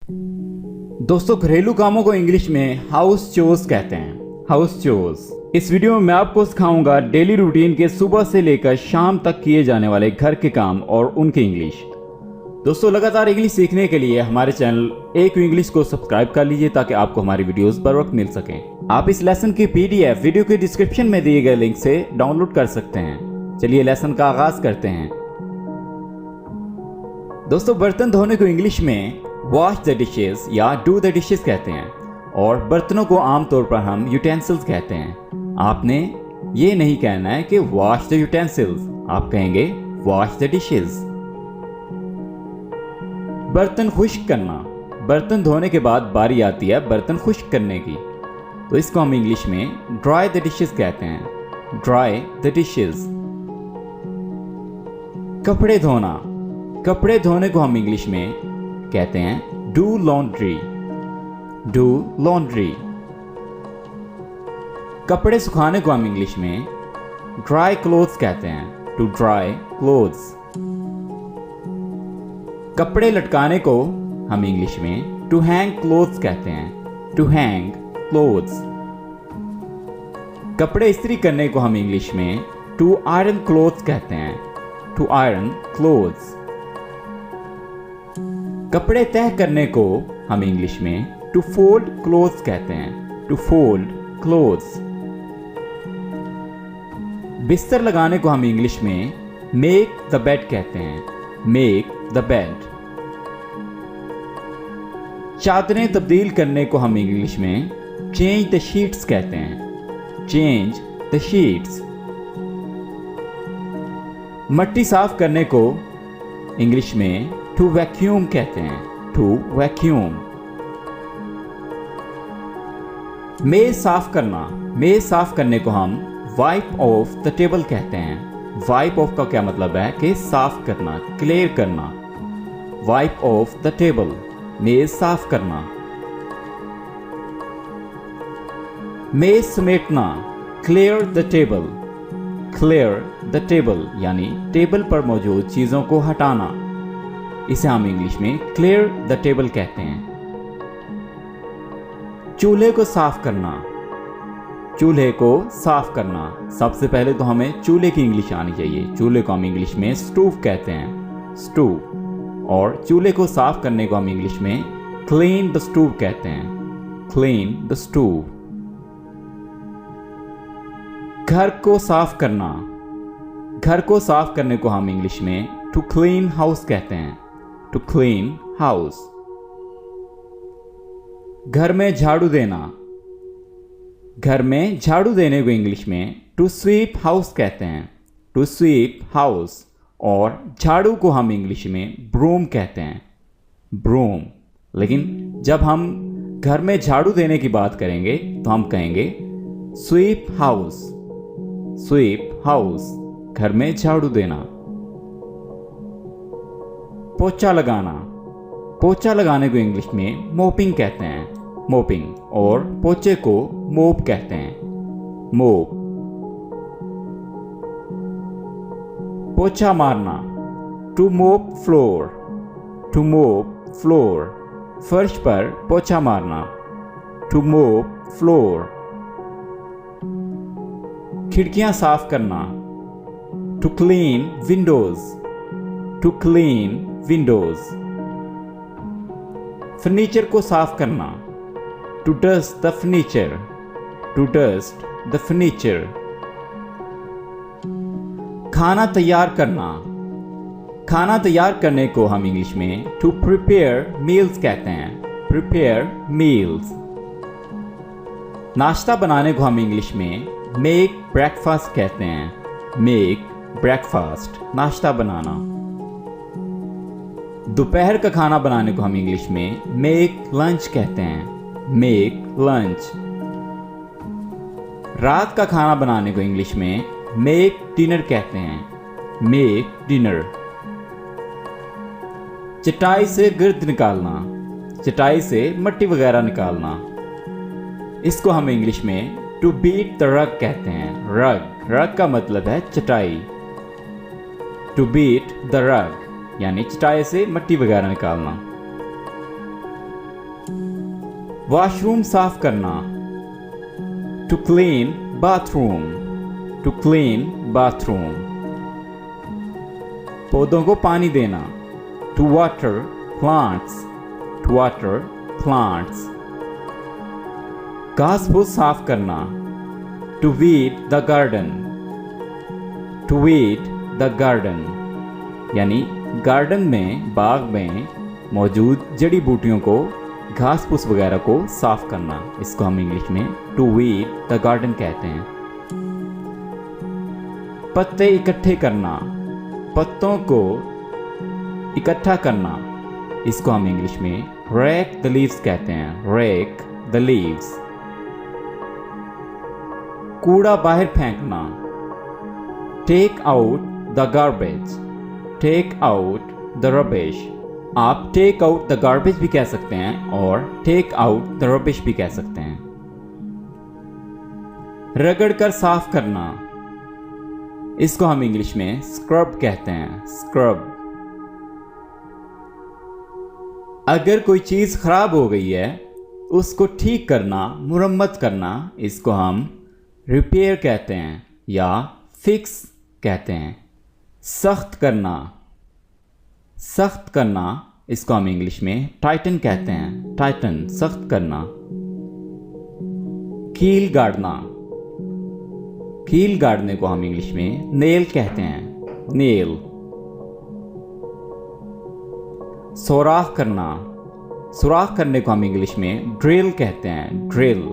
दोस्तों, घरेलू कामों को इंग्लिश में हाउस चोर्स कहते हैं। House chores. इस वीडियो में मैं आपको सिखाऊंगा डेली रूटीन के सुबह से लेकर शाम तक किए जाने वाले घर के काम और उनकी इंग्लिश। दोस्तों, लगातार इंग्लिश सीखने के लिए हमारे चैनल एक इंग्लिश को सब्सक्राइब कर लीजिए ताकि आपको हमारी वीडियोस बर वक्त मिल सकें। आप इस लेसन की पीडीएफ वीडियो के डिस्क्रिप्शन में दिए गए लिंक से डाउनलोड कर सकते हैं। चलिए लेसन का आगाज करते हैं। दोस्तों, बर्तन धोने को इंग्लिश में वॉश द डिशेस या डू द डिशेस कहते हैं और बर्तनों को आमतौर पर हम यूटेंसिल्स कहते हैं। आपने ये नहीं कहना है कि वॉश द यूटेंसिल्स, आप कहेंगे वॉश द डिशेस। बर्तन खुश्क करना। बर्तन धोने के बाद बारी आती है बर्तन खुश्क करने की, तो इसको हम इंग्लिश में ड्राई द डिशेस कहते हैं। Dry the dishes. कपड़े धोना। कपड़े धोने को हम इंग्लिश में कहते हैं डू लॉन्ड्री। Do laundry. कपड़े सुखाने को हम इंग्लिश में ड्राई क्लोथ्स कहते हैं। To dry clothes. कपड़े लटकाने को हम इंग्लिश में टू हैंग क्लोथ्स कहते हैं। To hang clothes. कपड़े इस्त्री करने को हम इंग्लिश में टू आयरन क्लोथ्स कहते हैं। To iron clothes. कपड़े तह करने को हम इंग्लिश में टू फोल्ड क्लोथ्स कहते हैं। To fold clothes. बिस्तर लगाने को हम इंग्लिश में मेक द बेड कहते हैं। Make the bed. चादरें तब्दील करने को हम इंग्लिश में चेंज द शीट्स कहते हैं। Change the sheets. मट्टी साफ करने को इंग्लिश में टू वैक्यूम कहते हैं। To vacuum. मेज साफ करना। मेज साफ करने को हम वाइप ऑफ द टेबल कहते हैं। वाइप ऑफ का क्या मतलब है कि साफ करना, क्लियर करना। वाइप ऑफ द टेबल, मेज साफ करना। मेज समेटना। Clear the table. Clear the table यानी टेबल पर मौजूद चीजों को हटाना। इसे हम इंग्लिश में क्लियर द टेबल कहते हैं। चूल्हे को साफ करना। चूल्हे को साफ करना। सबसे पहले तो हमें चूल्हे की इंग्लिश आनी चाहिए। चूल्हे को हम इंग्लिश में स्टोव कहते हैं। स्टोव। और चूल्हे को साफ करने को हम इंग्लिश में क्लीन द स्टोव कहते हैं। Clean the stove. घर को साफ करना। घर को साफ करने को हम इंग्लिश में टू क्लीन हाउस कहते हैं। To clean house. घर में झाड़ू देना। घर में झाड़ू देने को इंग्लिश में टू स्वीप हाउस कहते हैं। To sweep house. और झाड़ू को हम इंग्लिश में ब्रूम कहते हैं। ब्रूम। लेकिन जब हम घर में झाड़ू देने की बात करेंगे तो हम कहेंगे स्वीप हाउस। SVEEP house. घर में झाड़ू देना। पोछा लगाना। पोछा लगाने को इंग्लिश में मोपिंग कहते हैं। मोपिंग। और पोछे को मोप कहते हैं। मोप। पोछा मारना। To mop floor. To mop floor. फर्श पर पोछा मारना। To mop floor. खिड़कियां साफ करना। To clean windows. To clean windows. Furniture को साफ करना। To dust the furniture. To dust the furniture. खाना तैयार करना। खाना तैयार करने को हम इंग्लिश में टू प्रिपेयर मील्स कहते हैं। Prepare meals. नाश्ता बनाने को हम इंग्लिश में मेक ब्रेकफास्ट कहते हैं। Make breakfast. नाश्ता बनाना। दोपहर का खाना बनाने को हम इंग्लिश में मेक लंच कहते हैं। Make lunch. रात का खाना बनाने को इंग्लिश में मेक डिनर कहते हैं। Make dinner. चटाई से गिर्द निकालना। चटाई से मट्टी वगैरह निकालना। इसको हम इंग्लिश में टू बीट द रग कहते हैं। रग। रग का मतलब है चटाई। टू बीट द रग यानी चटाई से मट्टी वगैरह निकालना। वॉशरूम साफ करना, to clean bathroom, to clean bathroom. पौधों को पानी देना, to water plants, to water plants. घास फूस साफ करना, to weed the garden, to weed the garden. यानी गार्डन में, बाग में मौजूद जड़ी बूटियों को, घास फूस वगैरह को साफ करना, इसको हम इंग्लिश में टू वीड द गार्डन कहते हैं। पत्ते इकट्ठे करना, पत्तों को इकट्ठा करना, इसको हम इंग्लिश में रेक द लीव्स कहते हैं, रेक द लीव्स। कूड़ा बाहर फेंकना, take out the garbage, take out the rubbish. आप टेक आउट द गार्बेज भी कह सकते हैं और टेक आउट द रबिश भी कह सकते हैं। रगड़ कर साफ करना, इसको हम इंग्लिश में स्क्रब कहते हैं, स्क्रब। अगर कोई चीज खराब हो गई है उसको ठीक करना, मुरम्मत करना, इसको हम रिपेयर कहते हैं या फिक्स कहते हैं। सख्त करना, सख्त करना, इसको हम इंग्लिश में टाइटन कहते हैं, टाइटन, सख्त करना। कील गाड़ना, कील गाड़ने को हम इंग्लिश में नेल कहते हैं, नेल। सुराख करना, सुराख करने को हम इंग्लिश में ड्रिल कहते हैं, ड्रिल।